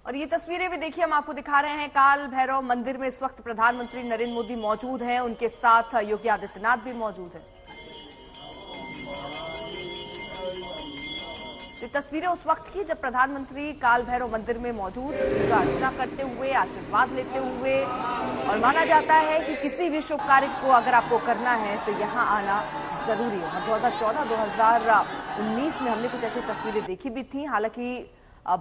और ये तस्वीरें भी देखिए हम आपको दिखा रहे हैं। काल भैरव मंदिर में इस वक्त प्रधानमंत्री नरेंद्र मोदी मौजूद हैं, उनके साथ योगी आदित्यनाथ भी मौजूद हैं। ये तस्वीरें उस वक्त की जब प्रधानमंत्री काल भैरव मंदिर में मौजूद पूजा अर्चना करते हुए, आशीर्वाद लेते हुए, और माना जाता है कि किसी भी शुभ कार्य को अगर आपको करना है तो यहाँ आना जरूरी है। 2014-2019 में हमने कुछ ऐसी तस्वीरें देखी भी थी, हालांकि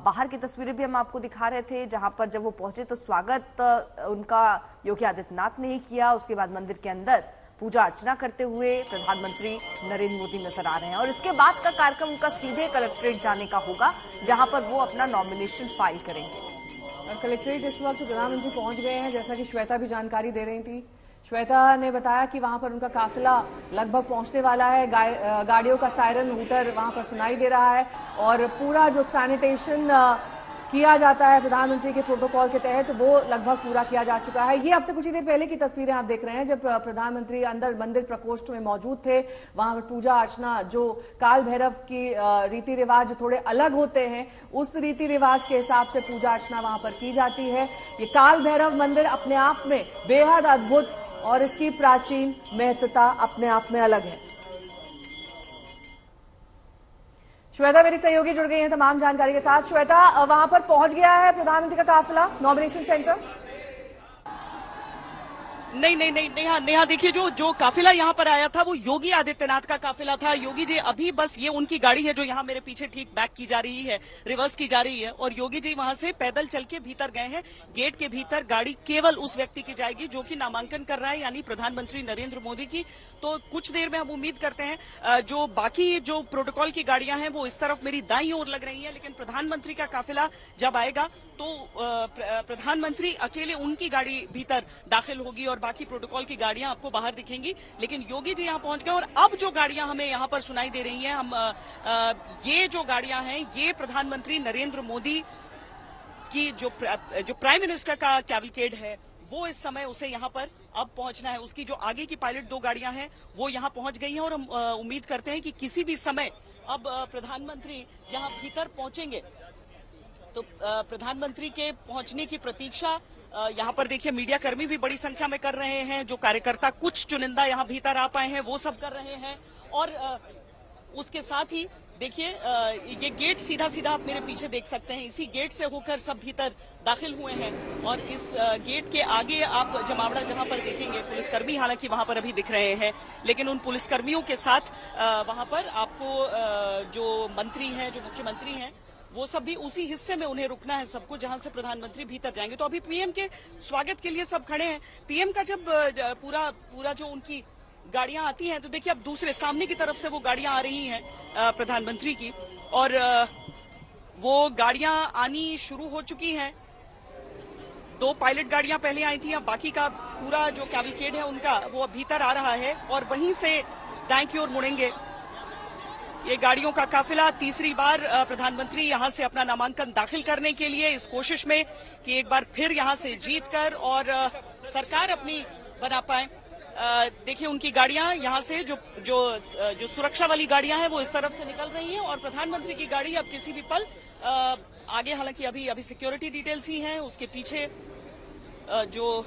बाहर की तस्वीरें भी हम आपको दिखा रहे थे, जहां पर जब वो पहुंचे तो स्वागत उनका योगी आदित्यनाथ ने ही किया। उसके बाद मंदिर के अंदर पूजा अर्चना करते हुए प्रधानमंत्री नरेंद्र मोदी नजर आ रहे हैं और इसके बाद का कार्यक्रम उनका सीधे कलेक्ट्रेट जाने का होगा, जहां पर वो अपना नॉमिनेशन फाइल करेंगे। और कलेक्ट्रेट इस वक्त प्रधानमंत्री पहुंच गए हैं, जैसा कि श्वेता भी जानकारी दे रही थी। श्वेता ने बताया कि वहां पर उनका काफिला लगभग पहुंचने वाला है। गाड़ियों का सायरन हूटर वहां पर सुनाई दे रहा है और पूरा जो सैनिटेशन किया जाता है प्रधानमंत्री के प्रोटोकॉल के तहत वो लगभग पूरा किया जा चुका है। ये अब से कुछ ही देर पहले की तस्वीरें आप देख रहे हैं जब प्रधानमंत्री अंदर मंदिर प्रकोष्ठ में मौजूद थे। वहां पर पूजा अर्चना, जो काल भैरव की रीति रिवाज थोड़े अलग होते हैं, उस रीति रिवाज के हिसाब से पूजा अर्चना वहां पर की जाती है। ये काल भैरव मंदिर अपने आप में बेहद अद्भुत और इसकी प्राचीन महत्वता अपने आप में अलग है। श्वेता मेरी सहयोगी जुड़ गई हैं तमाम जानकारी के साथ। श्वेता, वहां पर पहुंच गया है प्रधानमंत्री का काफिला नॉमिनेशन सेंटर? नहीं, नेहा देखिए, जो काफिला यहाँ पर आया था वो योगी आदित्यनाथ का काफिला था। योगी जी अभी बस ये उनकी गाड़ी है जो यहाँ मेरे पीछे ठीक बैक की जा रही है, रिवर्स की जा रही है, और योगी जी वहां से पैदल चल के भीतर गए हैं। गेट के भीतर गाड़ी केवल उस व्यक्ति की जाएगी जो कि नामांकन कर रहा है, यानी प्रधानमंत्री नरेंद्र मोदी की। तो कुछ देर में हम उम्मीद करते हैं जो बाकी जो प्रोटोकॉल की गाड़ियां हैं वो इस तरफ मेरी दाईं ओर लग रही है, लेकिन प्रधानमंत्री का काफिला जब आएगा तो प्रधानमंत्री अकेले उनकी गाड़ी भीतर दाखिल होगी और बाकी प्रोटोकॉल की गाड़ियां आपको बाहर दिखेंगी। लेकिन योगी जी यहां पहुंच गए और अब जो गाड़ियां हमें यहां पर सुनाई दे रही हैं, ये जो गाड़ियां हैं ये प्रधानमंत्री नरेंद्र मोदी की जो प्राइम मिनिस्टर का कैवलकेड है वो इस समय उसे यहां पर अब पहुंचना है। उसकी जो आगे की पायलट 2 गाड़ियां हैं वो यहां पहुंच गई हैं और हम उम्मीद करते हैं कि किसी भी समय अब प्रधानमंत्री यहां भीतर पहुंचेंगे। तो प्रधानमंत्री के पहुंचने की प्रतीक्षा यहाँ पर देखिए मीडिया कर्मी भी बड़ी संख्या में कर रहे हैं, जो कार्यकर्ता कुछ चुनिंदा यहाँ भीतर आ पाए हैं वो सब कर रहे हैं। और उसके साथ ही देखिए ये गेट सीधा आप मेरे पीछे देख सकते हैं, इसी गेट से होकर सब भीतर दाखिल हुए हैं। और इस गेट के आगे आप जमावड़ा जहां पर देखेंगे पुलिसकर्मी हालांकि वहां पर अभी दिख रहे हैं, लेकिन उन पुलिसकर्मियों के साथ वहां पर आपको जो मंत्री हैं, जो मुख्यमंत्री हैं, वो सब भी उसी हिस्से में उन्हें रुकना है सबको जहां से प्रधानमंत्री भीतर जाएंगे। तो अभी पीएम के स्वागत के लिए सब खड़े हैं। पीएम का जब पूरा जो उनकी गाड़ियां आती हैं तो देखिए अब दूसरे सामने की तरफ से वो गाड़ियां आ रही हैं प्रधानमंत्री की, और वो गाड़ियां आनी शुरू हो चुकी हैं। 2 पायलट गाड़ियां पहले आई थी, अब बाकी का पूरा जो कैवलकेड है उनका वो भीतर आ रहा है और वहीं से दाएं की ओर मुड़ेंगे। ये गाड़ियों का काफिला तीसरी बार प्रधानमंत्री यहां से अपना नामांकन दाखिल करने के लिए इस कोशिश में कि एक बार फिर यहां से जीतकर और सरकार अपनी बना पाए। देखिए उनकी गाड़ियां यहां से जो सुरक्षा वाली गाड़ियां हैं वो इस तरफ से निकल रही हैं और प्रधानमंत्री की गाड़ी अब किसी भी पल आगे, हालांकि अभी सिक्योरिटी डिटेल्स ही हैं, उसके पीछे जो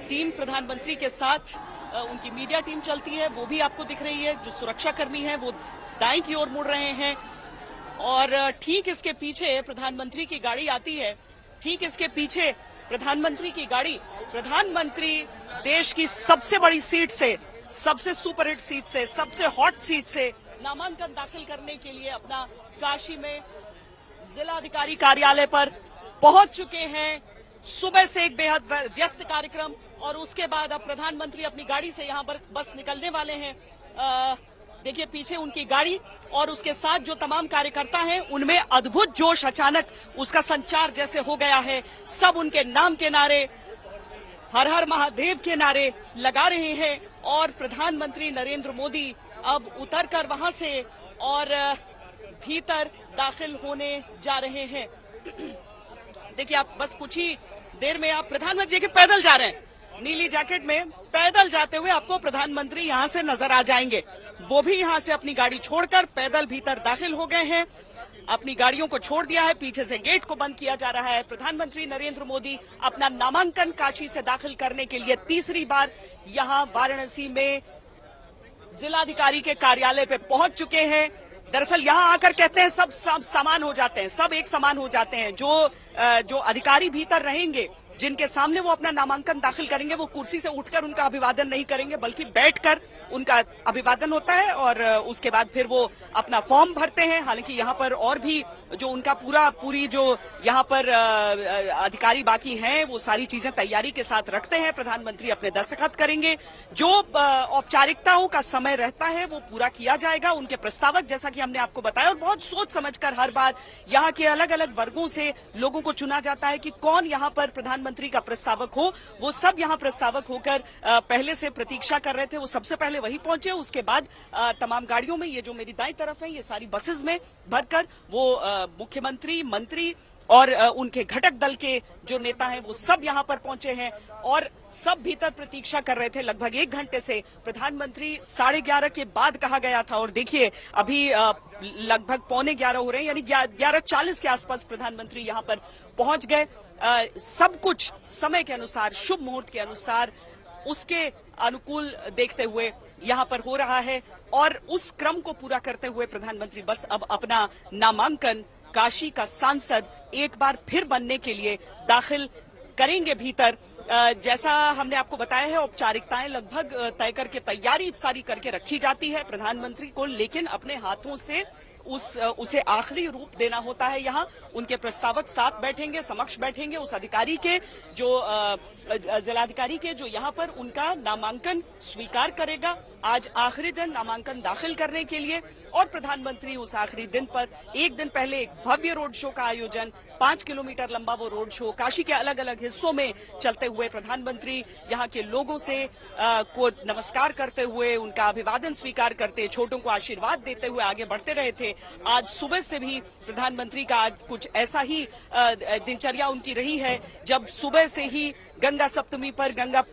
टीम प्रधानमंत्री के साथ उनकी मीडिया टीम चलती है वो भी आपको दिख रही है। जो सुरक्षा कर्मी हैं वो दाएं की ओर मुड़ रहे हैं और ठीक इसके पीछे प्रधानमंत्री की गाड़ी आती है। ठीक इसके पीछे प्रधानमंत्री की गाड़ी, प्रधानमंत्री देश की सबसे बड़ी सीट से, सबसे सुपरहिट सीट से, सबसे हॉट सीट से नामांकन दाखिल करने के लिए अपना काशी में जिलाधिकारी कार्यालय पर पहुंच चुके हैं। सुबह से एक बेहद व्यस्त कार्यक्रम और उसके बाद अब प्रधानमंत्री अपनी गाड़ी से यहां पर बस निकलने वाले हैं। देखिए पीछे उनकी गाड़ी और उसके साथ जो तमाम कार्यकर्ता हैं उनमें अद्भुत जोश, अचानक उसका संचार जैसे हो गया है। सब उनके नाम के नारे, हर हर महादेव के नारे लगा रहे हैं और प्रधानमंत्री नरेंद्र मोदी अब उतरकर वहां से और भीतर दाखिल होने जा रहे हैं। देखिए आप बस कुछ ही देर में आप प्रधानमंत्री देखिए पैदल जा रहे हैं, नीली जैकेट में पैदल जाते हुए आपको प्रधानमंत्री यहां से नजर आ जाएंगे। वो भी यहां से अपनी गाड़ी छोड़कर पैदल भीतर दाखिल हो गए हैं। अपनी गाड़ियों को छोड़ दिया है, पीछे से गेट को बंद किया जा रहा है। प्रधानमंत्री नरेंद्र मोदी अपना नामांकन काशी से दाखिल करने के लिए तीसरी बार यहां वाराणसी में जिलाधिकारी के कार्यालय पे पहुंच चुके हैं। दरअसल यहां आकर कहते हैं सब समान हो जाते हैं, सब एक समान हो जाते हैं। जो अधिकारी भीतर रहेंगे, जिनके सामने वो अपना नामांकन दाखिल करेंगे, वो कुर्सी से उठकर उनका अभिवादन नहीं करेंगे, बल्कि बैठकर उनका अभिवादन होता है और उसके बाद फिर वो अपना फॉर्म भरते हैं। हालांकि यहाँ पर और भी जो उनका पूरी जो यहाँ पर अधिकारी बाकी हैं, वो सारी चीजें तैयारी के साथ रखते हैं। प्रधानमंत्री अपने दस्तखत करेंगे। जो औपचारिकताओं का समय रहता है वो पूरा किया जाएगा। उनके प्रस्तावक, जैसा कि हमने आपको बताया, और बहुत सोच समझकर हर बार यहाँ के अलग अलग वर्गों से लोगों को चुना जाता है कि कौन यहाँ पर प्रधानमंत्री का प्रस्तावक हो। वो सब यहाँ प्रस्तावक होकर पहले से प्रतीक्षा कर रहे थे। वो सबसे पहले वही पहुंचे, उसके बाद तमाम गाड़ियों में, ये जो मेरी दाईं तरफ है, ये सारी बसेस में भरकर वो मुख्यमंत्री, मंत्री और उनके घटक दल के जो नेता हैं वो सब यहां पर पहुंचे हैं और सब भीतर प्रतीक्षा कर रहे थे लगभग 1 घंटे से। प्रधानमंत्री 11:30 के बाद कहा गया था और देखिए अभी लगभग 11:15 हो रहे हैं, यानी 11:40 के आसपास प्रधानमंत्री यहां पर पहुंच गए। सब कुछ समय के अनुसार, शुभ मुहूर्त के अनुसार, उसके अनुकूल देखते हुए यहां पर हो रहा है और उस क्रम को पूरा करते हुए प्रधानमंत्री बस अब अपना नामांकन काशी का सांसद एक बार फिर बनने के लिए दाखिल करेंगे भीतर। जैसा हमने आपको बताया है, औपचारिकताएं लगभग तय करके, तैयारी सारी करके रखी जाती है प्रधानमंत्री को, लेकिन अपने हाथों से उसे आखिरी रूप देना होता है। यहाँ उनके प्रस्तावक साथ बैठेंगे, समक्ष बैठेंगे उस अधिकारी के, जो जिलाधिकारी के, जो यहाँ पर उनका नामांकन स्वीकार करेगा। आज आखिरी दिन नामांकन दाखिल करने के लिए, और प्रधानमंत्री उस आखिरी दिन पर एक दिन पहले एक भव्य रोड शो का आयोजन, 5 किलोमीटर लंबा वो रोड शो, काशी के अलग अलग हिस्सों में चलते हुए प्रधानमंत्री यहाँ के लोगों से को नमस्कार करते हुए, उनका अभिवादन स्वीकार करते, छोटों को आशीर्वाद देते हुए आगे बढ़ते रहे थे। आज सुबह से भी प्रधानमंत्री का आज कुछ ऐसा ही दिनचर्या उनकी रही है, जब सुबह से ही गंगा सप्तमी पर गंगा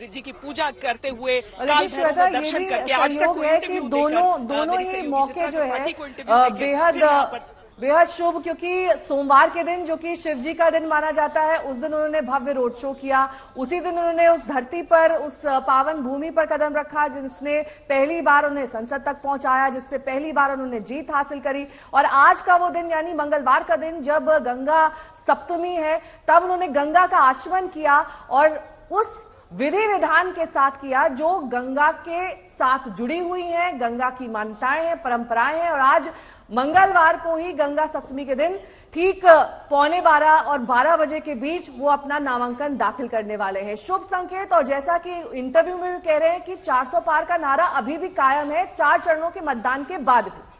जी की पूजा करते हुए, काल भैरव का दर्शन करके, आज तक कोई इंटरव्यू दोनों ही मौके जो है बेहद शुभ, क्योंकि सोमवार के दिन, जो कि शिव जी का दिन माना जाता है, उस दिन उन्होंने भव्य रोड शो किया। उसी दिन उन्होंने उस धरती पर, उस पावन भूमि पर कदम रखा जिसने पहली बार उन्हें संसद तक पहुंचाया, जिससे पहली बार उन्होंने जीत हासिल करी। और आज का वो दिन, यानी मंगलवार का दिन, जब गंगा सप्तमी है, तब उन्होंने गंगा का आचमन किया और उस विधि विधान के साथ किया जो गंगा के साथ जुड़ी हुई हैं, गंगा की मान्यताएं हैं, परंपराएं हैं। और आज मंगलवार को ही, गंगा सप्तमी के दिन, ठीक 11:15 और 12 बजे के बीच वो अपना नामांकन दाखिल करने वाले हैं। शुभ संकेत। और जैसा कि इंटरव्यू में भी कह रहे हैं कि 400 पार का नारा अभी भी कायम है 4 चरणों के मतदान के बाद भी।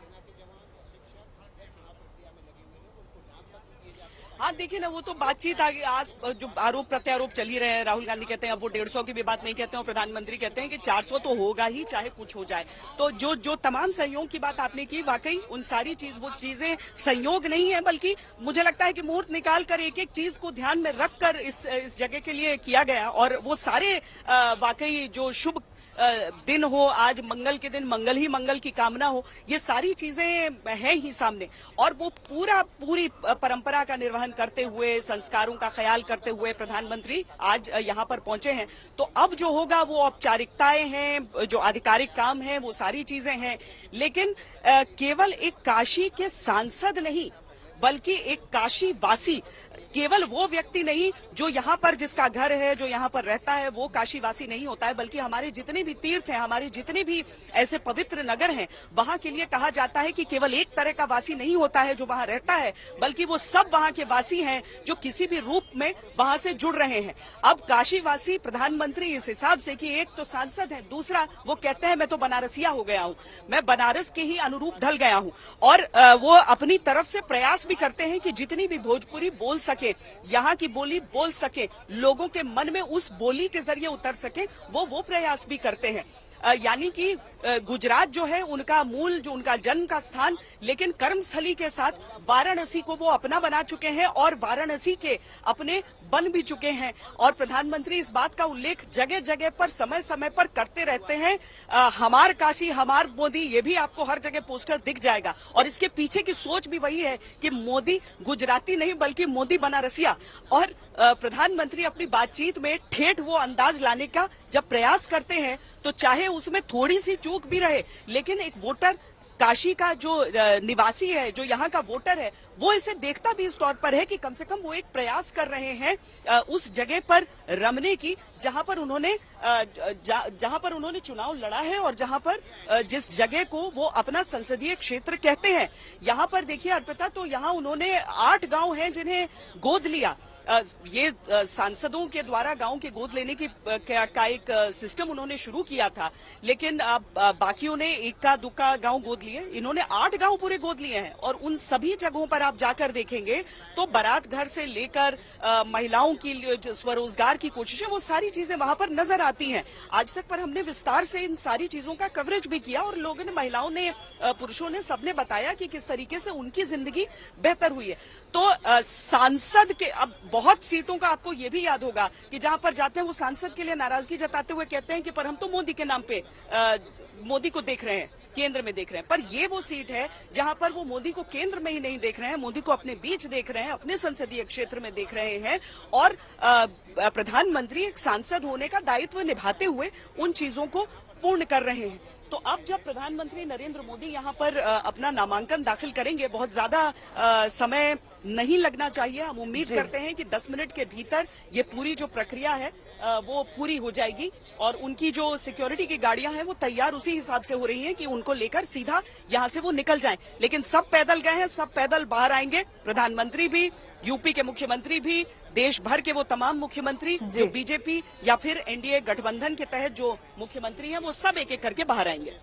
हाँ, देखिए ना, वो तो बातचीत आगे आज जो आरोप प्रत्यारोप चल ही रहे हैं। राहुल गांधी कहते हैं अब वो 150 की भी बात नहीं कहते हैं, और प्रधानमंत्री कहते हैं कि 400 तो होगा ही, चाहे कुछ हो जाए। तो जो तमाम संयोग की बात आपने की, वाकई उन सारी वो चीजें संयोग नहीं है, बल्कि मुझे लगता है कि मुहूर्त निकाल कर एक एक चीज को ध्यान में रखकर इस जगह के लिए किया गया। और वो सारे वाकई जो शुभ दिन हो, आज मंगल के दिन मंगल ही मंगल की कामना हो, ये सारी चीजें हैं ही सामने। और वो पूरी परंपरा का निर्वहन करते हुए, संस्कारों का ख्याल करते हुए प्रधानमंत्री आज यहाँ पर पहुंचे हैं। तो अब जो होगा वो औपचारिकताएं हैं, जो आधिकारिक काम है, वो सारी चीजें हैं। लेकिन केवल एक काशी के सांसद नहीं, बल्कि एक काशी वासी, केवल वो व्यक्ति नहीं जो यहाँ पर, जिसका घर है, जो यहाँ पर रहता है, वो काशीवासी नहीं होता है, बल्कि हमारे जितने भी तीर्थ हैं, हमारे जितने भी ऐसे पवित्र नगर हैं, वहां के लिए कहा जाता है कि केवल एक तरह का वासी नहीं होता है जो वहां रहता है, बल्कि वो सब वहां के वासी हैं जो किसी भी रूप में वहां से जुड़ रहे हैं। अब काशीवासी प्रधानमंत्री इस हिसाब से कि एक तो सांसद है, दूसरा वो कहते हैं मैं तो बनारसिया हो गया हूं, मैं बनारस के ही अनुरूप ढल गया हूं, और वो अपनी तरफ से प्रयास भी करते हैं कि जितनी भी भोजपुरी बोल सके, यहाँ की बोली बोल सके, लोगों के मन में उस बोली के जरिए उतर सके, वो प्रयास भी करते हैं। यानी कि गुजरात जो है उनका मूल, जो उनका जन्म का स्थान, लेकिन कर्मस्थली के साथ वाराणसी को वो अपना बना चुके हैं और वाराणसी के अपने बन भी चुके हैं। और प्रधानमंत्री इस बात का उल्लेख जगह जगह पर समय समय पर करते रहते हैं। हमार काशी हमार मोदी, ये भी आपको हर जगह पोस्टर दिख जाएगा। और इसके पीछे की सोच भी वही है कि मोदी गुजराती नहीं बल्कि मोदी बनारसिया। और प्रधानमंत्री अपनी बातचीत में ठेठ वो अंदाज लाने का जब प्रयास करते हैं तो चाहे उसमें थोड़ी सी चूक भी रहे, लेकिन एक वोटर, काशी का जो निवासी है, जो यहाँ का वोटर है, वो इसे देखता भी इस तौर पर है कि कम से कम वो एक प्रयास कर रहे हैं उस जगह पर रमने की जहां पर उन्होंने चुनाव लड़ा है और जहां पर जिस जगह को वो अपना संसदीय क्षेत्र कहते हैं। यहाँ पर देखिए अर्पिता, तो यहाँ उन्होंने 8 गांव हैं जिन्हें गोद लिया। ये सांसदों के द्वारा गांव के गोद लेने की का एक सिस्टम उन्होंने शुरू किया था, लेकिन बाकियों ने इक्का दुक्का गांव गोद लिए। इन्होंने 8 गांव पूरे गोद लिए हैं और उन सभी जगहों पर आप जाकर देखेंगे तो बारात घर से लेकर महिलाओं की जो स्वरोजगार की कोशिशें, वो सारी चीजें वहां पर नजर आती हैं। आज तक पर हमने विस्तार से इन सारी चीजों का कवरेज भी किया और लोगों ने, महिलाओं ने, पुरुषों ने, सबने बताया कि किस तरीके से उनकी जिंदगी बेहतर हुई है। तो सांसद के, अब बहुत सीटों का आपको ये भी याद होगा कि जहां पर जाते हैं वो सांसद के लिए नाराजगी जताते हुए कहते हैं कि पर हम तो मोदी के नाम पे मोदी को देख रहे हैं, केंद्र में देख रहे हैं। पर ये वो सीट है जहां पर वो मोदी को केंद्र में ही नहीं देख रहे हैं, मोदी को अपने बीच देख रहे हैं, अपने संसदीय क्षेत्र में देख रहे हैं और प्रधानमंत्री एक सांसद होने का दायित्व निभाते हुए उन चीजों को पूर्ण कर रहे हैं। तो अब जब प्रधानमंत्री नरेंद्र मोदी यहाँ पर अपना नामांकन दाखिल करेंगे, बहुत ज्यादा समय नहीं लगना चाहिए। हम उम्मीद करते हैं कि 10 मिनट के भीतर ये पूरी जो प्रक्रिया है वो पूरी हो जाएगी और उनकी जो सिक्योरिटी की गाड़ियां हैं वो तैयार उसी हिसाब से हो रही हैं कि उनको लेकर सीधा यहाँ से वो निकल जाएं। लेकिन सब पैदल गए हैं, सब पैदल बाहर आएंगे। प्रधानमंत्री भी, यूपी के मुख्यमंत्री भी, देश भर के वो तमाम मुख्यमंत्री जो बीजेपी या फिर एनडीए गठबंधन के तहत जो मुख्यमंत्री हैं, वो सब एक एक करके बाहर आएंगे।